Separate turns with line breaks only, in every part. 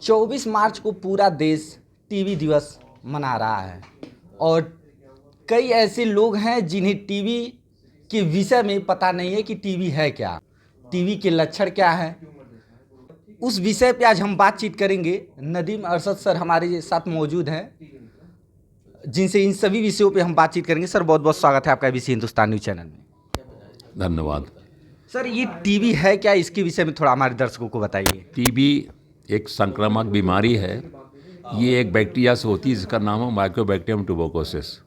24 मार्च को पूरा देश टीबी दिवस मना रहा है और कई ऐसे लोग हैं जिन्हें टीबी के विषय में पता नहीं है कि टीबी है क्या, टीबी के लक्षण क्या है। उस विषय पे आज हम बातचीत करेंगे। नदीम अरशद सर हमारे साथ मौजूद हैं जिनसे इन सभी विषयों पे हम बातचीत करेंगे। सर बहुत बहुत स्वागत है आपका एबीसी हिंदुस्तान न्यूज़ चैनल में।
धन्यवाद।
सर ये टीबी है क्या, इसके विषय में थोड़ा हमारे दर्शकों को बताइए।
टीबी एक संक्रामक बीमारी है। ये एक बैक्टीरिया से होती है जिसका नाम है माइकोबैक्टीरियम ट्यूबरकुलोसिस।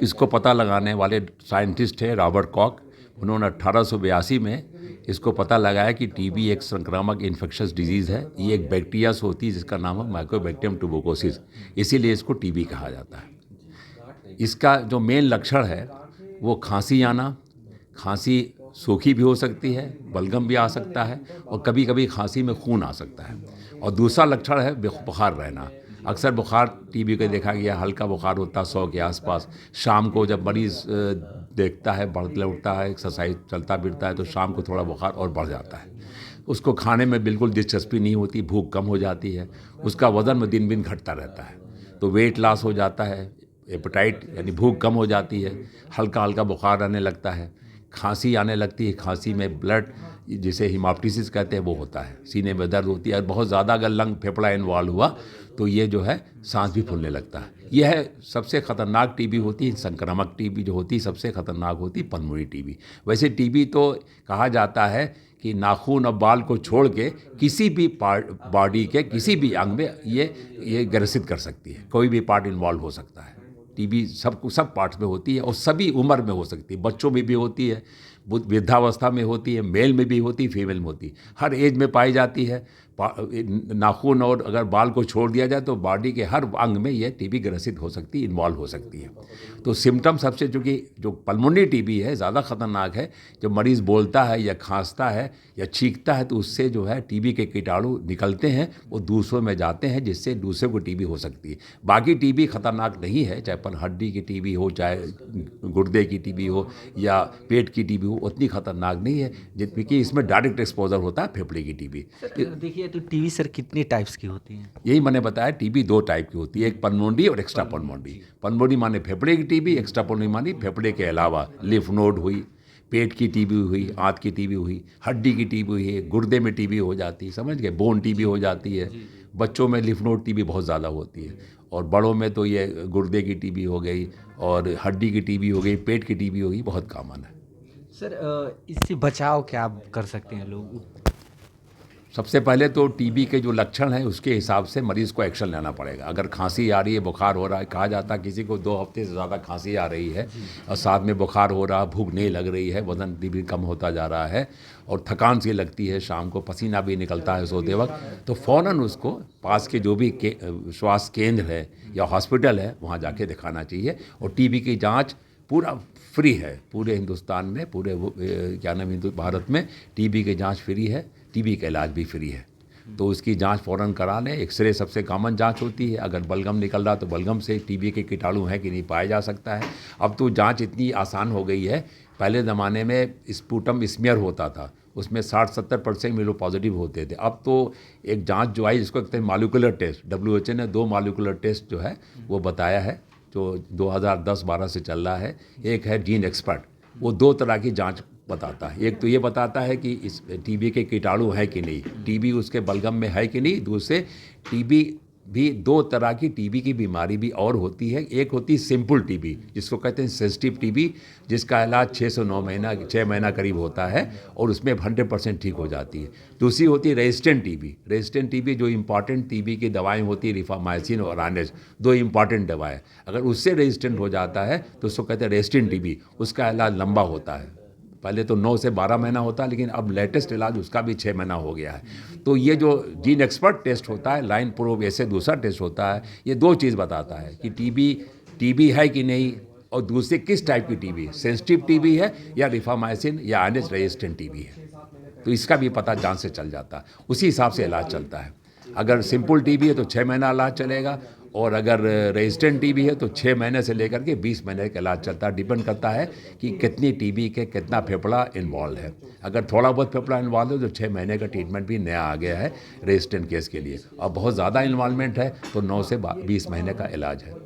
इसको पता लगाने वाले साइंटिस्ट है रॉबर्ट कॉक। उन्होंने 1882 में इसको पता लगाया कि टीबी एक संक्रामक इन्फेक्शस डिजीज़ है। ये एक बैक्टीरिया से होती है जिसका नाम है माइकोबैक्टीरियम ट्यूबरकुलोसिस, इसीलिए इसको टीबी कहा जाता है। इसका जो मेन लक्षण है वो खांसी आना, खांसी सूखी भी हो सकती है, बलगम भी आ सकता है और कभी कभी खांसी में खून आ सकता है। और दूसरा लक्षण है बुखार रहना। अक्सर बुखार टीबी का देखा गया, हल्का बुखार होता है 100 के आसपास। शाम को जब मरीज़ देखता है, बढ़ता उठता है, एक्सरसाइज चलता फिरता है तो शाम को थोड़ा बुखार और बढ़ जाता है। उसको खाने में बिल्कुल दिलचस्पी नहीं होती, भूख कम हो जाती है, उसका वज़न में दिन दिन घटता रहता है, तो वेट लॉस हो जाता है, एपेटाइट यानी भूख कम हो जाती है, हल्का हल्का बुखार आने लगता है, खांसी आने लगती है। खांसी में ब्लड जिसे हिमाप्टिसिस कहते हैं वो होता है, सीने में दर्द होती है और बहुत ज़्यादा अगर लंग फेफड़ा इन्वॉल्व हुआ तो ये जो है सांस भी फूलने लगता है। यह है सबसे ख़तरनाक टीबी होती है। संक्रामक टीबी जो होती है सबसे ख़तरनाक होती है पल्मोनरी टीबी। वैसे टीबी तो कहा जाता है कि नाखून और बाल को छोड़ के किसी भी पार्ट बॉडी के किसी भी अंग में ये ग्रसित कर सकती है, कोई भी पार्ट इन्वॉल्व हो सकता है। टीबी सब पार्ट्स में होती है और सभी उम्र में हो सकती है। बच्चों में भी होती है, वृद्धावस्था में होती है, मेल में भी होती है, फीमेल में होती है, हर एज में पाई जाती है। नाखून और अगर बाल को छोड़ दिया जाए तो बॉडी के हर अंग में ये टीबी ग्रसित हो सकती है, इन्वॉल्व हो सकती है। तो सिम्टम सबसे चूँकि जो पल्मोनरी टीबी है ज़्यादा खतरनाक है। जब मरीज़ बोलता है या खांसता है या छींकता है तो उससे जो है टीबी के कीटाणु निकलते हैं, वो दूसरों में जाते हैं, जिससे दूसरे को टीबी हो सकती है। बाकी टीबी खतरनाक नहीं है, चाहे हड्डी की टीबी हो, चाहे गुर्दे की टीबी हो या पेट की टीबी हो, उतनी खतरनाक नहीं है जितनी कि इसमें डायरेक्ट एक्सपोजर होता है फेफड़े की टीबी।
देखिए तो टीबी सर कितनी टाइप्स की होती हैं?
यही मैंने बताया, टीबी 2 टाइप की होती है, एक पल्मोनरी और एक्स्ट्रा पल्मोनरी। पल्मोनरी माने फेफड़े की टीबी, एक्स्ट्रा पल्मोनरी माने फेफड़े के अलावा लिम्फ नोड हुई, पेट की टीबी हुई, आंत की टीबी हुई, हड्डी की टीबी हुई है, गुर्दे में टीबी हो जाती है, समझ गए, बोन टीबी हो जाती है। बच्चों में लिम्फ नोड टीबी बहुत ज़्यादा होती है और बड़ों में तो ये गुर्दे की टीबी हो गई और हड्डी की टीबी हो गई, पेट की टीबी हो गई, बहुत कॉमन है।
सर इससे बचाव क्या कर सकते हैं लोग?
सबसे पहले तो टीबी के जो लक्षण हैं उसके हिसाब से मरीज़ को एक्शन लेना पड़ेगा। अगर खांसी आ रही है, बुखार हो रहा है, कहा जाता है किसी को 2 हफ्ते से ज़्यादा खांसी आ रही है और साथ में बुखार हो रहा, भूख नहीं लग रही है, वज़न भी कम होता जा रहा है और थकान सी लगती है, शाम को पसीना भी निकलता है सोते वक्त, तो फ़ौरन उसको पास के जो भी स्वास्थ्य केंद्र है या हॉस्पिटल है वहाँ जाके दिखाना चाहिए। और टीबी की जाँच पूरा फ्री है पूरे हिंदुस्तान में, पूरे क्या नाम भारत में टीबी की जांच फ्री है, टीबी का इलाज भी फ्री है। तो उसकी जांच फ़ौरन करा लें। एक्सरे सबसे कॉमन जांच होती है। अगर बलगम निकल रहा तो बलगम से टीबी के कीटाणु हैं कि नहीं पाया जा सकता है। अब तो जांच इतनी आसान हो गई है। पहले ज़माने में स्पूटम स्मीयर होता था, उसमें 60-70% मिलो पॉजिटिव होते थे। अब तो एक जाँच जो आई जिसको कहते हैं मॉलिक्यूलर टेस्ट, WHO ने 2 मॉलिक्यूलर टेस्ट जो है वो बताया है, जो 2010-12 से चल रहा है। एक है जीन एक्सपर्ट, वो 2 तरह की जांच बताता है। एक तो ये बताता है कि इस टीबी के कीटाणु है कि नहीं, टीबी उसके बलगम में है कि नहीं। दूसरे टीबी भी 2 तरह की टीबी की बीमारी भी और होती है। एक होती है सिंपल टीबी जिसको कहते हैं सेंसिटिव टीबी, जिसका इलाज 6 से 9 महीना 6 महीना करीब होता है और उसमें 100% ठीक हो जाती है। दूसरी होती है रेजिस्टेंट टीबी। रेजिस्टेंट टीबी जो इंपॉर्टेंट टीबी की दवाएं होती है, रिफामाइसिन और आनेज, 2 इंपॉर्टेंट दवाएं, अगर उससे रेजिस्टेंट हो जाता है तो उसको कहते हैं रेजिस्टेंट टीबी। उसका इलाज लंबा होता है, पहले तो 9 से 12 महीना होता है, लेकिन अब लेटेस्ट इलाज उसका भी 6 महीना हो गया है। तो ये जो जीन एक्सपर्ट टेस्ट होता है, लाइन प्रोब ऐसे दूसरा टेस्ट होता है, ये 2 चीज़ बताता है कि टीबी है कि नहीं और दूसरे किस टाइप की टीबी, सेंसिटिव टीबी है या रिफामाइसिन या आनेज रेजिस्टेंट टीबी है। तो इसका भी पता जांच से चल जाता है, उसी हिसाब से इलाज चलता है। अगर सिंपल टीबी है तो 6 महीना इलाज चलेगा और अगर रेजिस्टेंट टीबी है तो 6 महीने से लेकर के 20 महीने का इलाज चलता है। डिपेंड करता है कि कितनी टीबी के कितना फेफड़ा इन्वॉल्व है। अगर थोड़ा बहुत फेफड़ा इन्वॉल्व है तो 6 महीने का ट्रीटमेंट भी नया आ गया है रेजिस्टेंट केस के लिए। और बहुत ज़्यादा इन्वॉल्वमेंट है तो 9 से 20 महीने का इलाज है।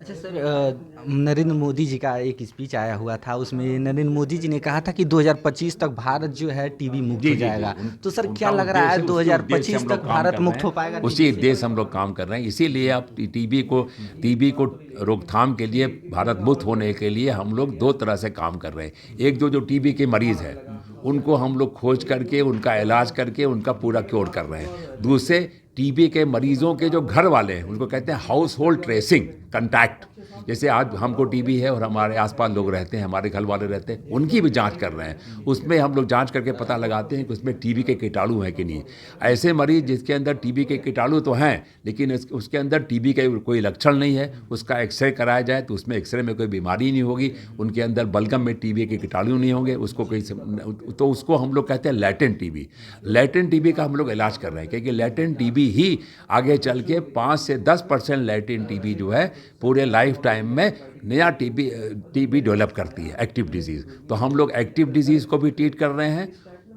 अच्छा सर, नरेंद्र मोदी जी का एक स्पीच आया हुआ था, उसमें नरेंद्र मोदी जी ने कहा था कि 2025 तक भारत जो है टीबी मुक्त हो जाएगा। तो सर क्या लग रहा है 2025 तक भारत मुक्त हो पाएगा?
उसी उद्देश्य हम लोग काम कर रहे हैं। इसीलिए अब टीबी को रोकथाम के लिए, भारत मुक्त होने के लिए हम लोग 2 तरह से काम कर रहे हैं। एक जो टीबी के मरीज़ हैं उनको हम लोग खोज करके उनका इलाज करके उनका पूरा क्योर कर रहे हैं। दूसरे टीबी के मरीजों के जो घर वाले हैं उनको कहते हैं हाउस होल्ड ट्रेसिंग कंटैक्ट। जैसे आज हमको टीबी है और हमारे आसपास लोग रहते हैं, हमारे घर वाले रहते हैं, उनकी भी जांच कर रहे हैं। उसमें हम लोग जांच करके पता लगाते हैं कि उसमें टीबी के कीटाणु हैं कि नहीं। ऐसे मरीज जिसके अंदर टीबी के कीटाणु तो हैं लेकिन उसके अंदर टीबी के कोई लक्षण नहीं है, उसका एक्सरे कराया जाए तो उसमें एक्सरे में कोई बीमारी नहीं होगी, उनके अंदर बलगम में टीबी के कीटाणु नहीं होंगे, तो उसको हम लोग कहते हैं लैटेंट टीबी। लैटेंट टीबी का हम लोग इलाज कर रहे हैं क्योंकि लैटेंट टीबी ही आगे चल के 5 से 10% लैटेंट टीबी जो है पूरे लाइफ टाइम में नया टीबी डेवलप करती है, एक्टिव डिजीज़। तो हम लोग एक्टिव डिजीज़ को भी ट्रीट कर रहे हैं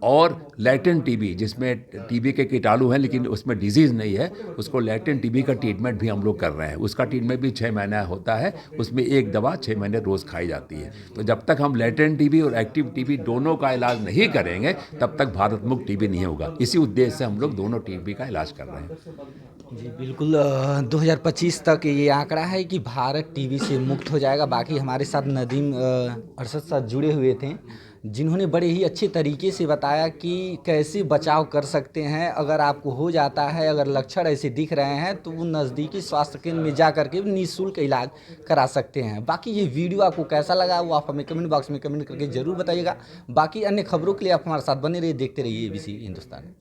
और लैटेंट टीबी जिसमें टीबी के कीटाणु हैं लेकिन उसमें डिजीज़ नहीं है, उसको लैटेंट टीबी का ट्रीटमेंट भी हम लोग कर रहे हैं। उसका ट्रीटमेंट भी 6 महीना होता है, उसमें एक दवा 6 महीने रोज़ खाई जाती है। तो जब तक हम लैटेंट टीबी और एक्टिव टीबी दोनों का इलाज नहीं करेंगे तब तक भारत मुक्त टीबी नहीं होगा। इसी उद्देश्य से हम लोग दोनों टीबी का इलाज कर रहे हैं।
जी बिल्कुल, 2025 तक ये आंकड़ा है कि भारत टीबी से मुक्त हो जाएगा। बाकी हमारे साथ नदीम अरशद साथ जुड़े हुए थे जिन्होंने बड़े ही अच्छे तरीके से बताया कि कैसे बचाव कर सकते हैं। अगर आपको हो जाता है, अगर लक्षण ऐसे दिख रहे हैं तो वो नज़दीकी स्वास्थ्य केंद्र में जा करके निःशुल्क इलाज करा सकते हैं। बाकी ये वीडियो आपको कैसा लगा वो आप हमें कमेंट बॉक्स में कमेंट करके ज़रूर बताइएगा। बाकी अन्य खबरों के लिए आप हमारे साथ बने रहिए, देखते रहिए ABC हिंदुस्तान।